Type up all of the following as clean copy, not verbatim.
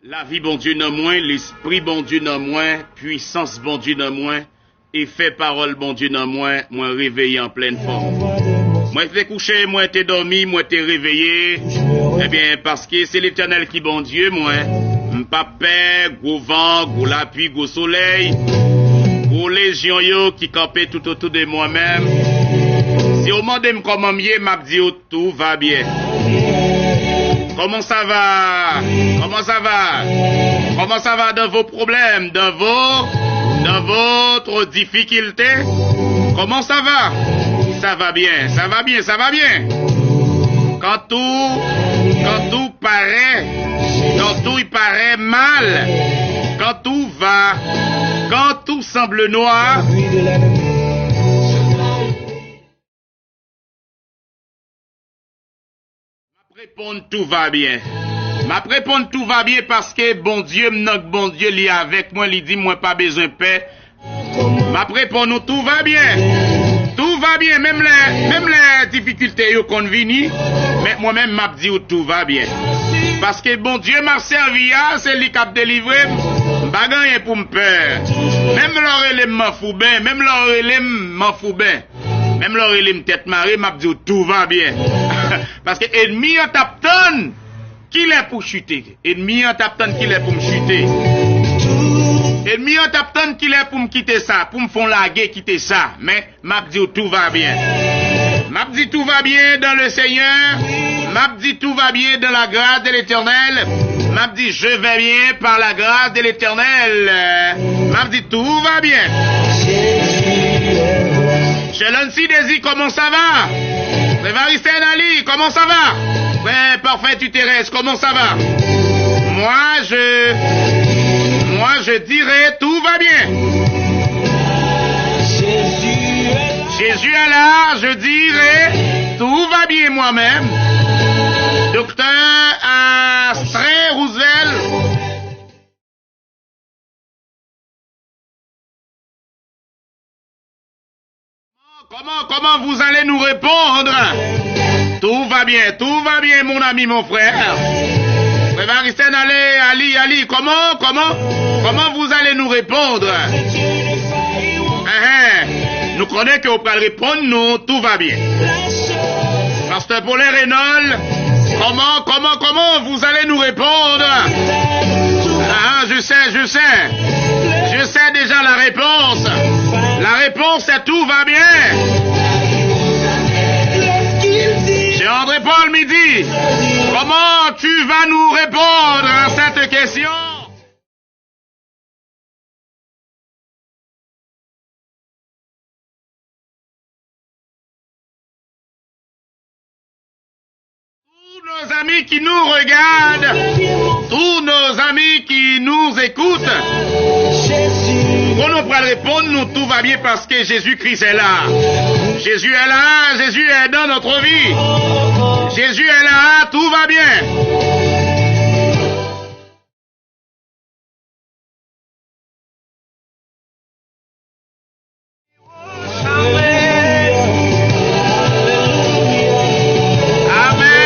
La vie bon Dieu non moins, l'esprit bon Dieu non moins, puissance bon Dieu non moins, effet parole bon Dieu non moins, moi réveillé en pleine forme. Moi t'ai couché, moi t'ai dormi, moi t'ai réveillé. Eh bien parce que c'est l'Éternel qui bon Dieu, moi. M'pas peur, gros vent, gros la pluie, gros soleil, gros légion yo qui campait tout autour de moi-même. Si au monde me comment mieux, m'a dit tout va bien. Comment ça va? Comment ça va? Comment ça va dans vos problèmes, dans votre difficulté? Comment ça va? Ça va bien, ça va bien, ça va bien. Quand tout paraît mal, quand tout va, quand tout semble noir, répondre tout va bien. M'a répondre tout va bien parce que bon Dieu li avec moi, li dit moi pas besoin de paix. M'a répondre tout va bien. Tout va bien, même les difficultés yo qu'on vini, mais moi-même m'a dit tout va bien. Parce que bon Dieu m'a servi, c'est lui qui a délivré, pas rien pour me peur. Même l'oreille m'en fout bien, même l'oreille m'en fout bien. Même l'oreille me tête marée, m'a dit tout va bien. Parce que ennemi en tapton, qui l'est pour chuter? Ennemi en tapton, qui l'est pour me chuter? Ennemi en tapton, qui l'est pour me quitter ça, pour me faire laguer, quitter ça. Mais m'a dit tout va bien. M'a dit tout va bien dans le Seigneur. M'a dit tout va bien dans la grâce de l'Éternel. M'a dit je vais bien par la grâce de l'Éternel. M'a dit tout va bien. Chelonsi Désir, comment ça va? Evaristen Ali, comment ça va? Ouais, parfait, tu Thérèse, comment ça va? Moi, je dirais tout va bien. Jésus est là, je dirais tout va bien moi-même. Docteur Astrid Roosevelt. Comment vous allez nous répondre? Tout va bien, mon ami, mon frère. Evaristen Ali, comment vous allez nous répondre? Nous connaissons que vous pouvez répondre, nous, tout va bien. Pasteur Paulin Reynolds, comment vous allez nous répondre? Je sais déjà la réponse. La réponse est tout va bien. J'ai André-Paul Midi. Comment tu vas nous répondre à cette question? Tous nos amis qui nous regardent, tous nos amis qui nous écoutent, on nous pourra répondre, nous tout va bien parce que Jésus-Christ est là. Jésus est là, Jésus est dans notre vie. Jésus est là, tout va bien. Amen.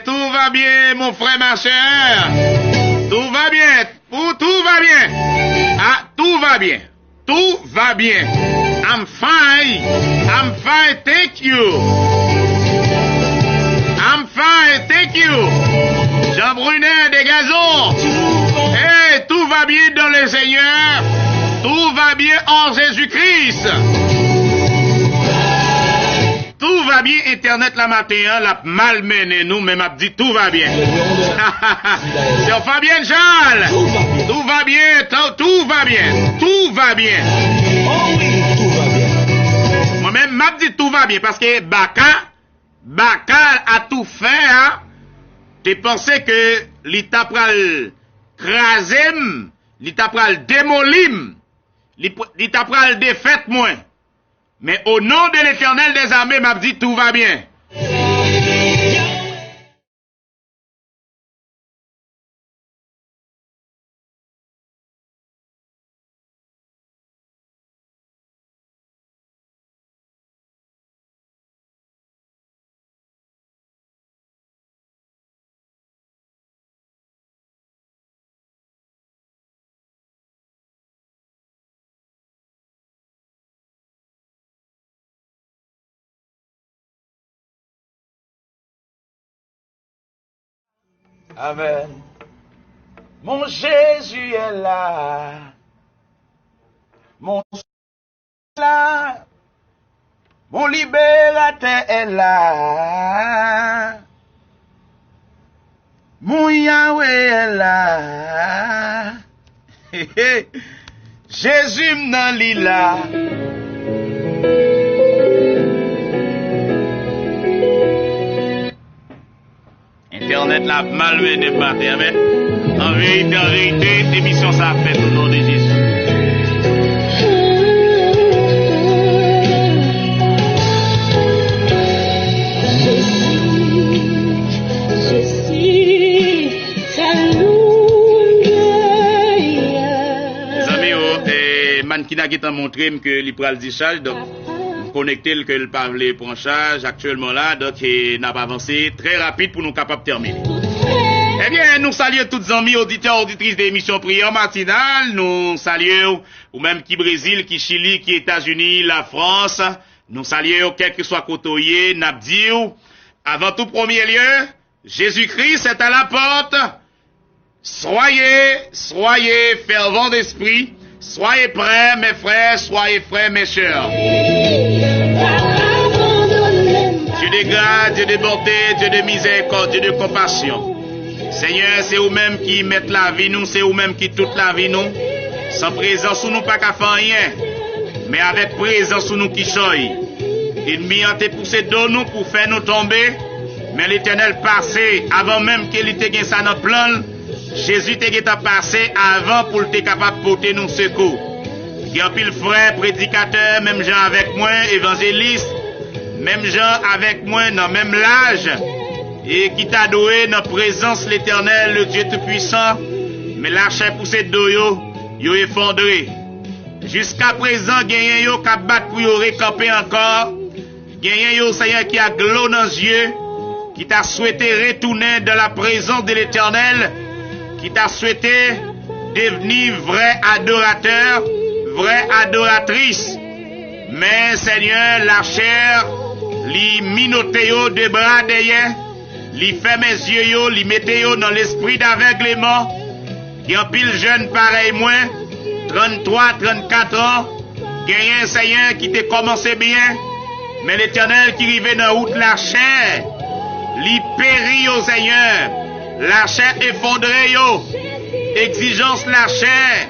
Tout va bien, mon frère, ma chère. Tout va bien. Tout va bien. Tout va bien. Tout va bien. I'm fine, thank you. I'm fine, thank you. Jean Brunet des Gazons. Tout va bien dans le Seigneur. Tout va bien en Jésus-Christ. Tout va bien, Internet la matin, la malmené nous, mais m'a dit tout va bien. C'est Fabien Charles. Tout va bien, tout va bien. Tout va bien. Moi-même, m'a dit tout va bien parce que Baka a tout fait, hein. T'es pensé que l'État pral crasem, l'État pral démolim, l'État pral défaite moins. Mais au nom de l'Éternel des armées, m'a dit tout va bien. Amen. Mon Jésus est là. Mon là. Mon libérateur est là. Mon Yahweh est là. Jésus m'nan li là. Internet l'a malmené matin, amen. En vérité, l'émission ça a fait au nom de Jésus. Qui n'a pas montré que il pral discharge donc connecté que le parler prend charge actuellement là donc il n'a pas avancé très rapide pour nous capables de terminer. Eh bien nous saluons toutes les amis auditeurs auditrices de l'émission Prière matinale, nous saluons ou même qui Brésil, qui Chili, qui États-Unis, la France, nous saluons quel que soit côtoyé, n'a dit avant tout premier lieu, Jésus-Christ est à la porte. Soyez fervents d'esprit. Soyez prêts, mes frères, soyez prêts, mes sœurs. Dieu de grâce, Dieu de bonté, Dieu de miséricorde, Dieu de compassion. Seigneur, c'est vous-même qui mettez la vie, nous, c'est vous-même qui toute la vie, nous. Sans présence, nous pas qu'à faire rien, mais avec présence, nous qui soyez. L'ennemi a été poussé de nous pour faire nous tomber, mais l'Éternel passé, avant même qu'il ait gagné ça dans le plan. Jésus t'est passé avant pour être capable de porter nos secours. Il y a pile frère, prédicateur, même gens avec moi, évangéliste, même gens avec moi dans même l'âge, et qui t'a doué dans la présence de l'Éternel, le Dieu Tout-Puissant, mais la chair poussée de yo effondré. Jusqu'à présent, gagné yo qui battre pour yo récamper encore, gagné yo Seigneur qui a glou dans les yeux, qui t'a souhaité retourner dans la présence de l'Éternel, qui t'a souhaité devenir vrai adorateur, vraie adoratrice. Mais Seigneur, la chair, li minote yo de bras derrière, li fait mes yeux yo, li mette yo dans l'esprit d'aveuglement. Qui en pile jeune pareil moi, 33, 34 ans, gagnant Seigneur qui t'a commencé bien, mais l'Éternel qui rivait dans route la chair, li périt au Seigneur. La chair effondrée yo, exigence la chair,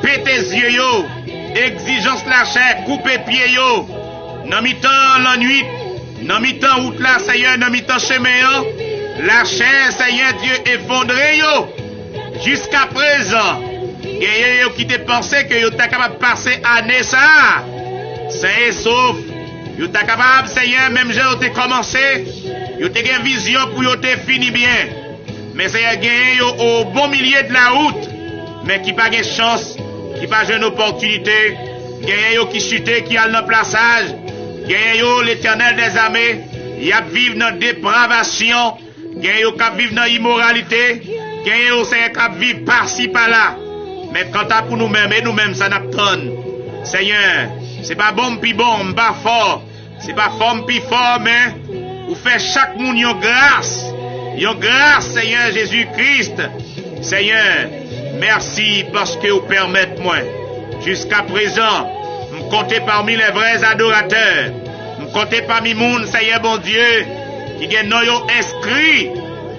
pété yeux yo, exigence la chair, couper pied yo, dans mi-temps la nuit, dans mi-temps route la Seigneur, dans mi-temps chemin, la chair Seigneur Dieu effondré yo, jusqu'à présent, et yo qui te pensé que yo t'es capable de passer année ça, sain et sauf, yo t'es capable Seigneur, même j'ai t'es commencé, yo t'es une vision pour yo t'es fini bien. Mais c'est gagné au bon milieu de la route, mais qui pas de chance, qui pas une opportunité, gagné qui chute, qui a le plaçage, gagné l'Éternel des armées, y a vivre dans dépravation, gagné qui vivre dans immoralité, gagné c'est qui vivre par-ci par-là. Mais quand t'as pour nous-mêmes et nous-mêmes ça n'a pas. Seigneur, c'est pas bon puis bon, pas fort, c'est pas fort puis fort, mais vous faites chaque monde une grâce. Yon grâce, Seigneur Jésus-Christ. Seigneur, merci parce que vous permettez moi. Jusqu'à présent, me compter parmi les vrais adorateurs. Me compter parmi monde, Seigneur bon Dieu, qui gagne non inscrit.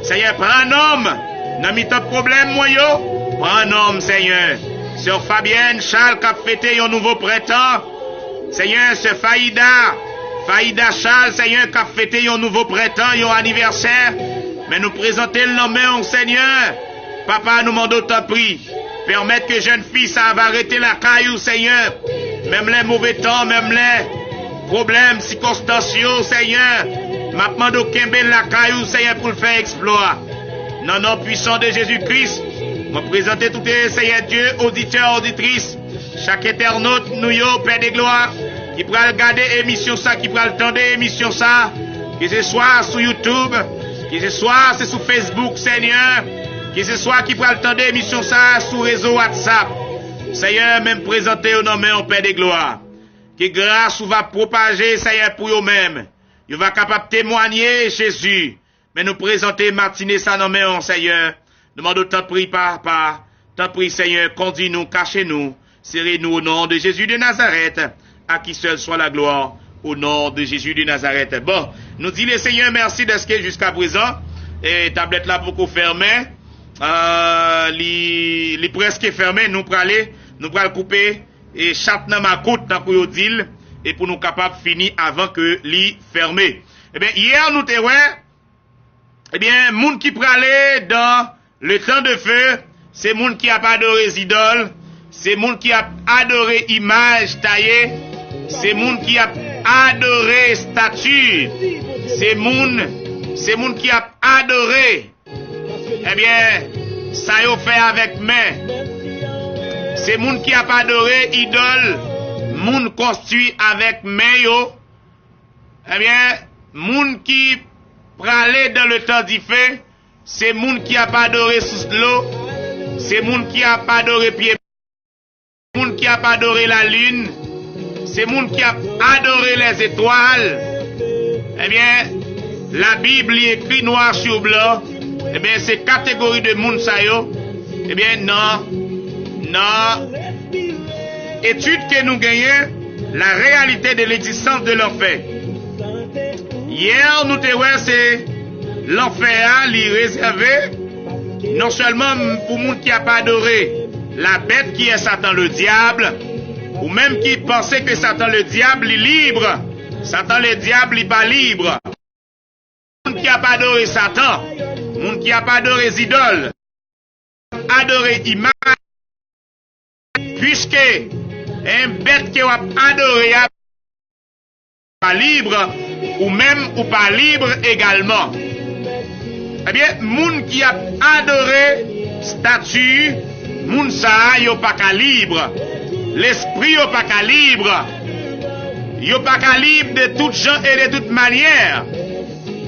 Seigneur, prends un homme. N'a mis ton problème, moi yo. Prends un homme, Seigneur. Sœur Fabienne, Charles, qui a fêté un nouveau printemps. Seigneur, ce Faïda Charles, Seigneur, qui a fêté un nouveau printemps, un anniversaire. Mais nous présenter le nom au Seigneur. Papa nous demande autant prix. Permettre que jeune fille, ça va arrêter la caillou, Seigneur. Même les mauvais temps, même les problèmes circonstanciaux, Seigneur. M'a demandé au Kembe la caillou, Seigneur, pour le faire exploit. Non, non, puissant de Jésus-Christ. M'a présenté tout les Seigneur Dieu, auditeurs, auditrices. Chaque internaute, nous yo, Père des gloires, qui pourra regarder émission ça, qui pourra attendre émission ça. Que ce soit sur YouTube. Que ce soit c'est sur Facebook, Seigneur. Que ce soit qui pourra attendre émission ça sur réseau WhatsApp. Seigneur, même présenter au nom de Père des gloires. Que grâce vous va propager, Seigneur, pour vous-même. Vous va capable de témoigner, Jésus. Mais nous présenter matinée ça non mais on Seigneur. Demandons tant prie papa. Tant prie Seigneur, conduis-nous, cachez-nous. Serrez-nous au nom de Jésus de Nazareth. À qui seul soit la gloire. Au nom de Jésus de Nazareth. Bon, nous dit le Seigneur merci de ce qui est jusqu'à présent. Et tablette là beaucoup fermée. Li presque fermé. Nous pral couper. Et chat nan ma côte dans pour dire. Et pour nous capables finir avant que li fermé. Eh bien, hier nous te eh bien, moun qui pralé dans le temps de feu, c'est moun qui a pas adoré idoles, c'est moun qui a adoré images taillées, c'est moun qui a adoré statues, c'est moun qui a adoré, eh bien, ça yo fait avec main. C'est moun qui a pas adoré idole, moun construit avec main yo, eh bien, moun qui pralé dans le temps du feu, c'est moun qui a pas adoré sous l'eau, c'est moun qui a pas adoré pied, moun qui a pas adoré la lune, c'est moun qui a adoré les étoiles. Eh bien, la Bible y écrit noir sur blanc, eh bien, ces catégories de moun sa yo, eh bien, non, étude que nous gagnons, la réalité de l'existence de l'enfer. Hier, nous te c'est l'enfer li réservé non seulement pour moun qui a pas adoré la bête qui est Satan le diable, ou même qui pensait que Satan le diable est libre. Satan le diable n'est pas libre. Moun qui a pas adoré Satan, moun qui a pas adoré les idoles, adoré image, puisque un bête qui a adoré pas libre, ou même ou pas libre également. Eh bien, moun qui a adoré statue, moun sa yo pas qu'à libre. L'esprit yo pas qu'à libre. Yo pas qu'à libre de toutes gens et de toutes manières.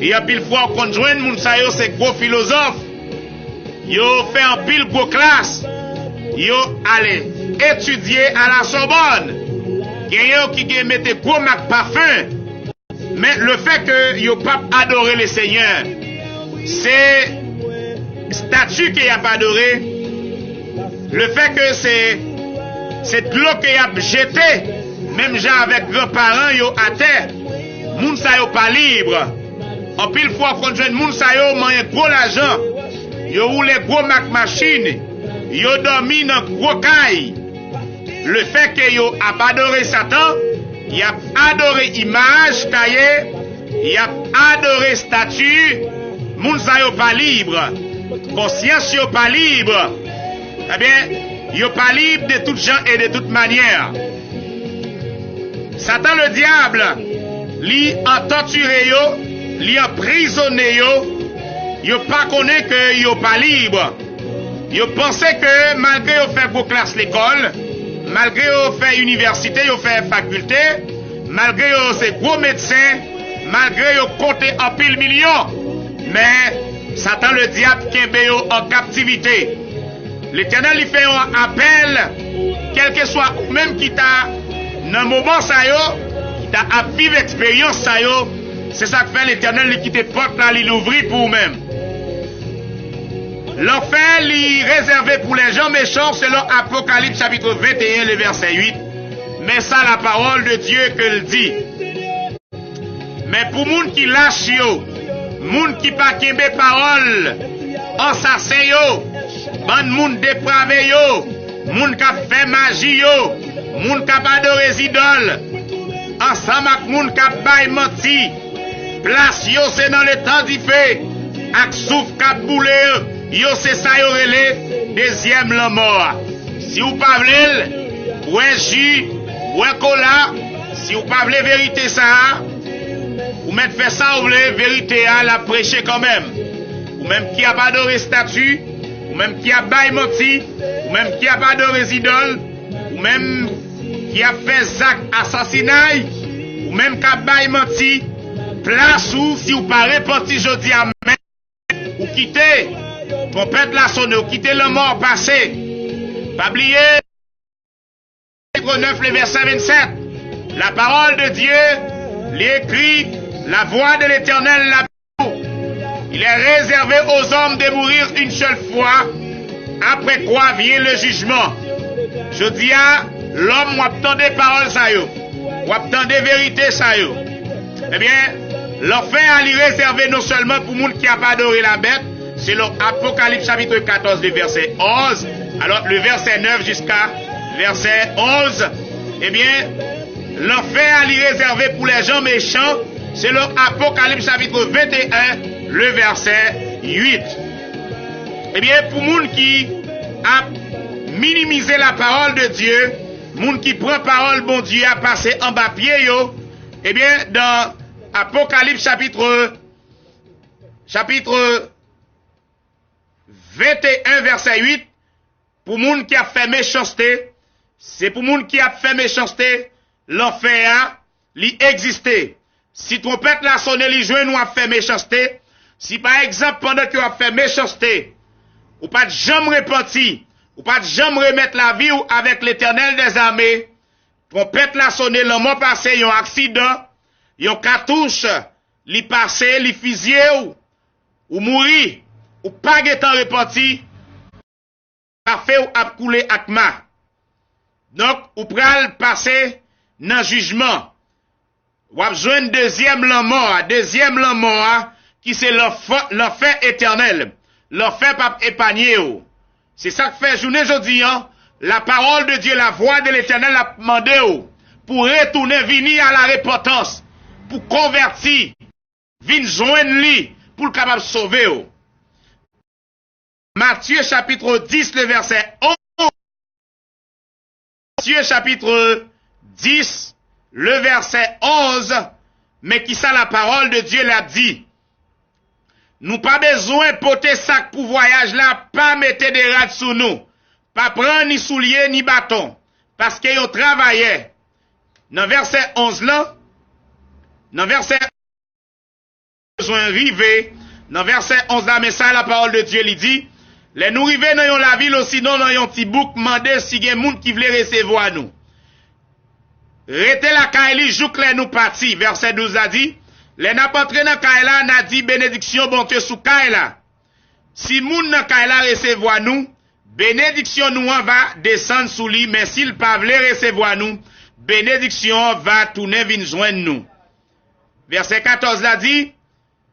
Et a pile fois qu'on joint moun sa yo c'est gros philosophe. Yo fait un pile gros classe. Yo allez étudier à la Sorbonne. Gen qui mette gros marque parfum. Mais le fait que yo pas adoré le Seigneur, c'est statue qu'il a pas adoré. Le fait que c'est de l'eau qu'il a jeté, même gens avec grands-parents yo à terre, moun sa yo pas libre. En pile fois qu'on joue moun sa yo man gros l'argent, yo roule gros machine, yo dormi dans gros caille. Le fait que yo a pas adoré Satan, il a adoré image taillée, il a adoré statue, moun sa yo pas libre, conscience yo pas libre, eh bien, yo pas libre de toutes gens et de toutes manières. Satan le diable, li a torturé yo, li a emprisonné yo pas connaît que yo pas libre. Yo pensait que malgré yo fait beaucoup classe l'école, malgré yo fait université, yo fait faculté, malgré yo c'est gros médecin, malgré yo compté en pile million, mais Satan le diable kembe yo en captivité. L'Éternel lui fait un appel, quel que soit ou même qui t'a dans moment ça yo, qui t'a à vivre expérience ça yo, c'est ça que fait l'Éternel lui quitte porte là, il l'ouvrit pour vous-même. L'enfer est réservé pour les gens méchants selon Apocalypse chapitre 21, le verset 8. Mais ça la parole de Dieu que le dit. Mais pour moun qui lâche yo, moun qui pas kembe parole, assassin yo, ban moun dépravé yo, moun qui fait magie yo, moun qui adoré idole, ensemble avec moun qui bail menti, place yo c'est dans le temps du feu, ak souf k'ap boule yo c'est ça yo relé, deuxième la mort. Si vous pas vle, ou un jus, ou un cola, si vous pas vle vérité ça, ou même fait ça ou vle vérité à la prêcher quand même. Ou même qui a pas adoré statue, ou même qui a bail menti, ou même qui a pas adoré idole, ou même qui a fait zac assassinat, ou même qui a bail menti, place ou si vous pas repenti jodi à main, ou quitter, trompette la sonne, ou quitter le mort passé. Pas oublier, chapitre 9, le verset 27, la parole de Dieu, l'écrit, la voix de l'Éternel, Il est réservé aux hommes de mourir une seule fois, après quoi vient le jugement. Je dis à l'homme, ou attend des paroles ça yo, ou attend des vérités ça yo. Eh bien, l'enfer a lui réservé non seulement pour monde qui a pas adoré la bête, c'est l'Apocalypse chapitre 14, le verset 11, alors le verset 9 jusqu'à verset 11, eh bien, l'enfer a lui réservé pour les gens méchants, c'est l'Apocalypse chapitre 21, le verset 8. Eh bien, pour monde qui a minimisé la parole de Dieu, monde qui prend parole bon Dieu a passé en bas pied yo, eh bien, dans Apocalypse chapitre 21 verset 8, pour moun qui a fait méchanceté, c'est pour moun qui a fait méchanceté, l'enfer a li existé. Si trompette la sonne li joue nous a fait méchanceté, si par exemple pendant que vous a fait méchanceté, ou pas de jamais repenti, ou pas de jamais remettre la vie ou avec l'Éternel des armées, trompette la sonne l'homme passé yon accident, yon cartouche, li passé, li fusillé ou mouri, ou pas getan repenti, a fait ou a coulé akma. Donc, ou pral passer dans jugement. Ou a besoin de deuxième l'amour, qui c'est l'enfer éternel. L'enfer pas épargné. C'est ça que fait journée aujourd'hui, hein? La parole de Dieu, la voix de l'Éternel a demandé pour retourner, venir à la repentance, pour convertir, venir joindre lui, pour le capable de sauver. Matthieu chapitre 10, le verset 11. Matthieu chapitre 10, le verset 11. Mais qui ça la parole de Dieu l'a dit. Nous pas besoin de porter sac pour voyage là, pas mettre des rats sous nous. Pas prendre ni souliers ni bâton. Parce que yo travaillait. Dans verset 11 là, dans verset 11, besoin river. Dans verset 11 là, mais ça la parole de Dieu lui dit, les nous river dans la ville aussi, non dans yon petit bouc, mandé si gen moun qui vle recevoir nous. Rete la kaili jouk les nous parti. Verset 12 a dit, les n'a pas entré dans kaila, n'a dit bénédiction bon Dieu sous kaila. Si moun dans kaila recevoir nous, bénédiction nous en va descendre sous lui, mais s'il pas vle recevoir nous, bénédiction va tourner vin joindre nous. Verset 14 la dit,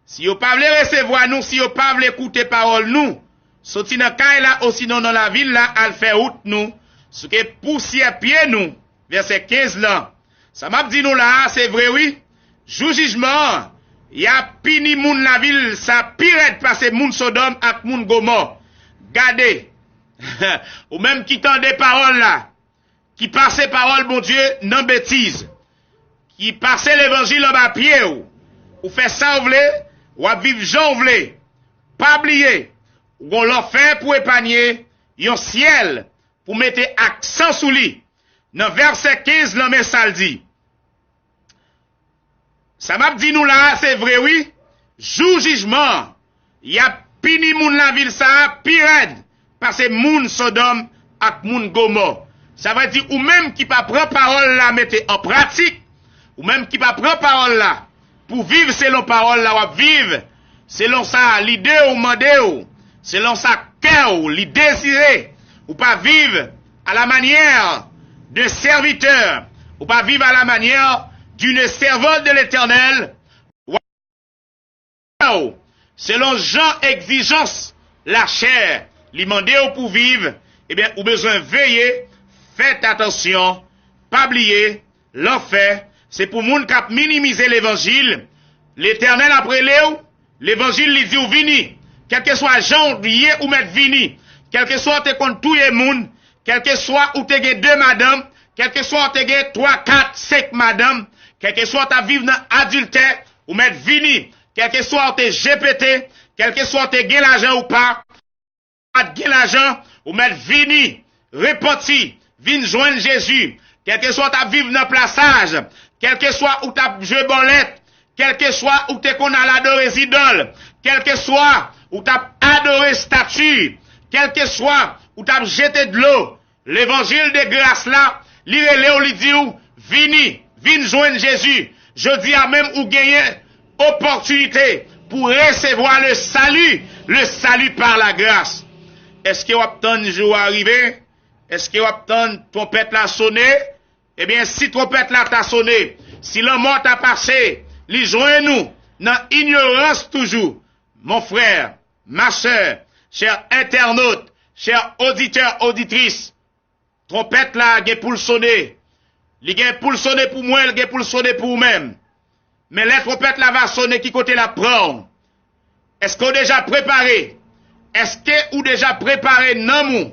si yo pas vle recevoir nous, si yo pas vle écouter parole nous, sorti dans kaila aussi non dans la ville là, al fait route nous, ce que poussière pied nous. Verset 15 là. Ça m'a dit nous là, c'est vrai oui. Jour jugement, y a pini moun la ville, ça pire passer moun Sodome ak moun Gomorre. Gardez. Ou même qui tend des paroles là, qui passe paroles bon Dieu non bêtise. Qui passe l'évangile en bas pied ou fait ça ou vle, ou a vivre Jean ou vle. Pas oublier. Ou on leur fait pour épargner yon ciel pour mettre accent sous lui. Dans verset 15, l'homme ça dit. Ça m'a dit nous là, c'est vrai oui. Jour jugement, y a pini moun la ville ça, pire parce que moun Sodome ak moun Gomorre. Ça veut dire ou même qui pas prend parole là mettez en pratique, ou même qui pas prend parole là pour vivre selon parole là ou vivre selon ça l'idée ou mandé ou selon ça cœur ou l'idée désiré ou pas vivre à la manière de serviteur, ou pas vivre à la manière d'une servante de l'Éternel, selon Jean exigence la chair, lui demander pour vivre, eh bien, ou besoin veiller, faites attention, pas oublier, l'enfer, c'est pour moun qui a minimisé l'évangile, l'Éternel après l'évangile lui dit ou vini, quel que soit Jean ou mettre vini, quel que soit te compte tout le monde, quel que soit où te gen 2 madame, quel que soit te gen 3, 4, 5 madame, quel que soit ta vivre dans adultère, ou mettre vini, quel que soit te GPT, quel que soit te gen l'argent ou pas gen l'argent, ou mettre vini, repenti, vin joindre Jésus, quel que soit ta vivre dans plaçage, quel que soit où ta joué bolette, quel que soit où te qu'on a l'adoré idole, quel que soit où t'as adoré statue, quel que soit où t'as jeté de l'eau, l'évangile de grâce là, li dit ou, vini joindre Jésus. Je dis à même ou gagner opportunité pour recevoir le salut par la grâce. Est-ce que vous attendez le jour arrivé? Est-ce que vous attendez trompette la sonner? Eh bien, si trompette la t'a sonné, si la mort t'a passé, les joignez-nous dans ignorance toujours. Mon frère, ma soeur, chers internautes, chers auditeurs, auditrices, trompette là, il pour le sonner. Il y a pour le sonner pour moi, il y a pour le sonner pour vous-même. Mais la trompette là va sonner qui côté la prendre? Est-ce qu'on déjà préparé? Est-ce que ou déjà préparé non mou?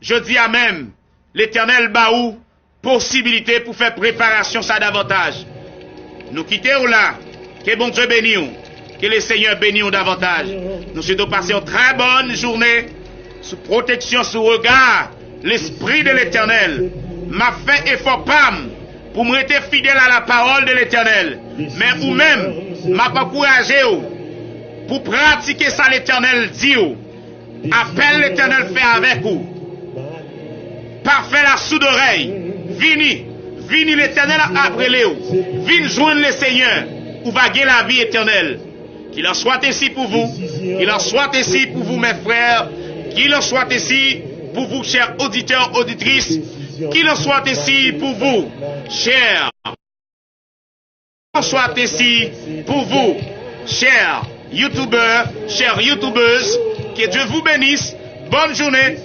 Je dis à même, l'Éternel baou possibilité pour faire préparation ça davantage. Nous quittons là, que bon Dieu bénisse, que le Seigneur bénisse davantage. Nous souhaitons passer une très bonne journée sous protection, sous regard, l'Esprit de l'Éternel. M'a fait effort pam pour me rester fidèle à la parole de l'Éternel. Mais ou même, m'a pas encouragé pour pratiquer ça l'Éternel dit. Appelle l'Éternel fait avec vous. Parfait la soude d'oreille. Vini l'Éternel après Léo. Vini joindre le Seigneur. Ou va gagner la vie éternelle. Qu'il en soit ainsi pour vous. Qu'il en soit ainsi pour vous mes frères. Qu'il en soit ainsi pour vous chers auditeurs, auditrices. Qu'il en soit ainsi pour vous chers. Qu'il en soit ainsi pour vous chers youtubeurs, chères youtubeuses. Que Dieu vous bénisse. Bonne journée.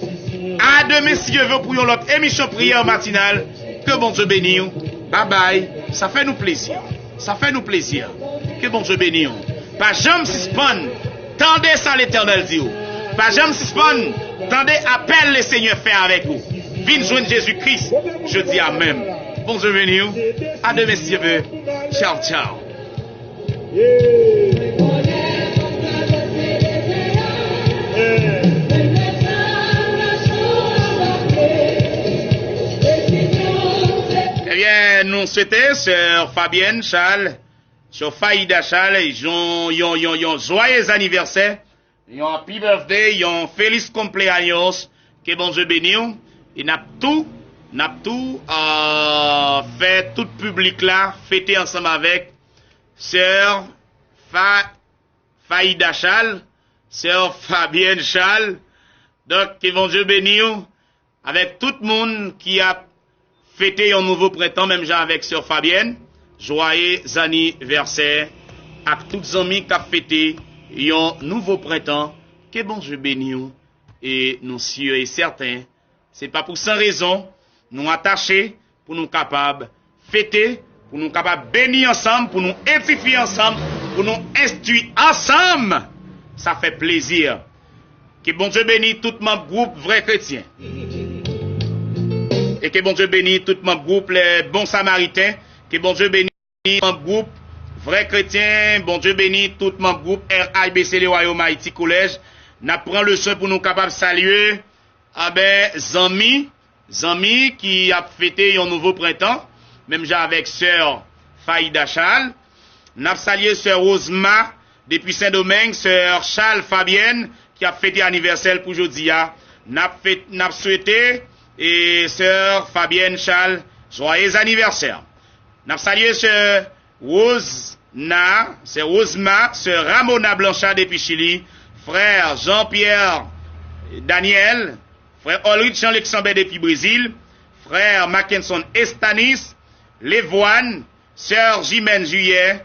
À demain si Dieu veut pour une autre émission prière matinale. Que bon Dieu bénisse. Bye bye. Ça fait nous plaisir. Ça fait nous plaisir. Que bon Dieu bénisse. Pas jamais suspendre. Tendez ça l'Éternel dit. Pas jamais suspendre. Tendez appel le Seigneur fait avec vous. Viens joindre Jésus-Christ. Je dis amen. Bon Dieu bénisse. À demain si Dieu veut. Ciao ciao. Eh bien, nous souhaitons, sœur Fabienne Charles, sœur Faïda Charles, ils ont joyeux anniversaire, ils ont happy birthday, ils ont feliz cumpleaños, que bon Dieu bénisse, et n'a tout fait tout public là, fêter ensemble avec sœur Faïda Charles, sœur Fabienne Charles, donc que bon Dieu bénisse, avec tout le monde qui a fêté un nouveau printemps, même genre avec sœur Fabienne, joyeux anniversaire à tous les amis qui ont fêté un nouveau printemps, que bon Dieu bénisse, et nous sûrs et certains, c'est pas pour sans raison, nous attacher pour nous capables fêter, pour nous capables bénir ensemble, pour nous édifier ensemble, pour nous instruire ensemble. Ça fait plaisir. Que bon Dieu bénisse tout mon groupe vrai chrétien. Et que bon Dieu bénisse tout mon groupe les bons samaritains. Que bon Dieu bénisse mon groupe vrai chrétien. Bon Dieu bénisse tout mon groupe RIBC le Royaume Haïti Collège. N'apprend le soin pour nous capables saluer. Ah ben, Zami qui a fêté un nouveau printemps. Même j'ai avec sœur Faïda Charles. N'a salué sœur Osma depuis Saint-Domingue, sœur Charles Fabienne qui a fêté anniversaire pour aujourd'hui. N'a souhaité et sœur Fabienne Charles joyeux anniversaire. N'a salué sœur Osma, sœur Ramona Blanchard depuis Chili, frère Jean-Pierre Daniel, frère Ulrich Jean-Alexandre depuis Brésil, frère Mackinson Estanis, Levoine, sœur Jimène Juillet,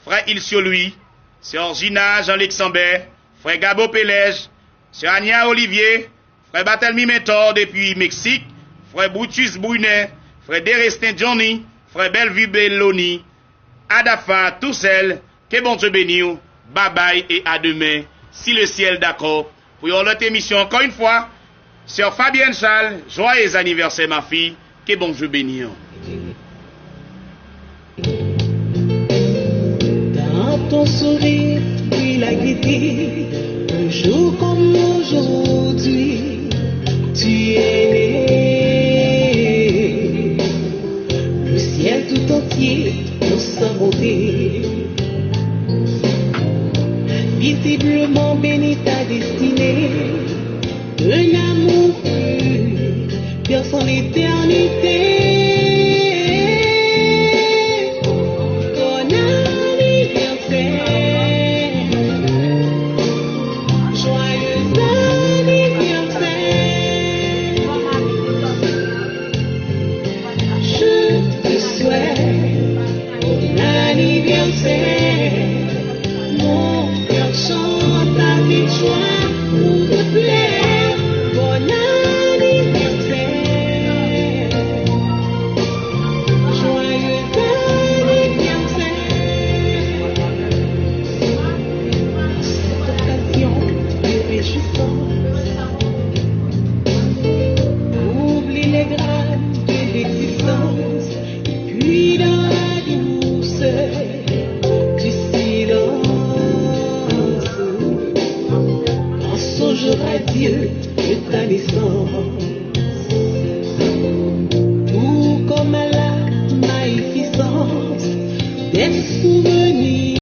frère Ilsio Louis, sœur Gina Jean-Alexandre, frère Gabo Pélège, sœur Ania Olivier, frère Barthélemy Mentor depuis Mexique, frère Brutus Brunet, frère Derestin Johnny, frère Bellevue Belloni, Adafa, Toussel, que bon Dieu bénisse, bye bye et à demain, si le ciel d'accord, pour une autre émission encore une fois, sœur Fabienne Charles, joyeux anniversaire ma fille, que bon Dieu bénisse. Dans ton sourire, puis la gaieté, un jour comme aujourd'hui, tu es né. Le ciel tout entier nous sa beauté. Visiblement béni ta destinée, un amour pur, vers son éternité. Bon anniversaire, reconnaissance. Tout comme la magnificence des souvenirs.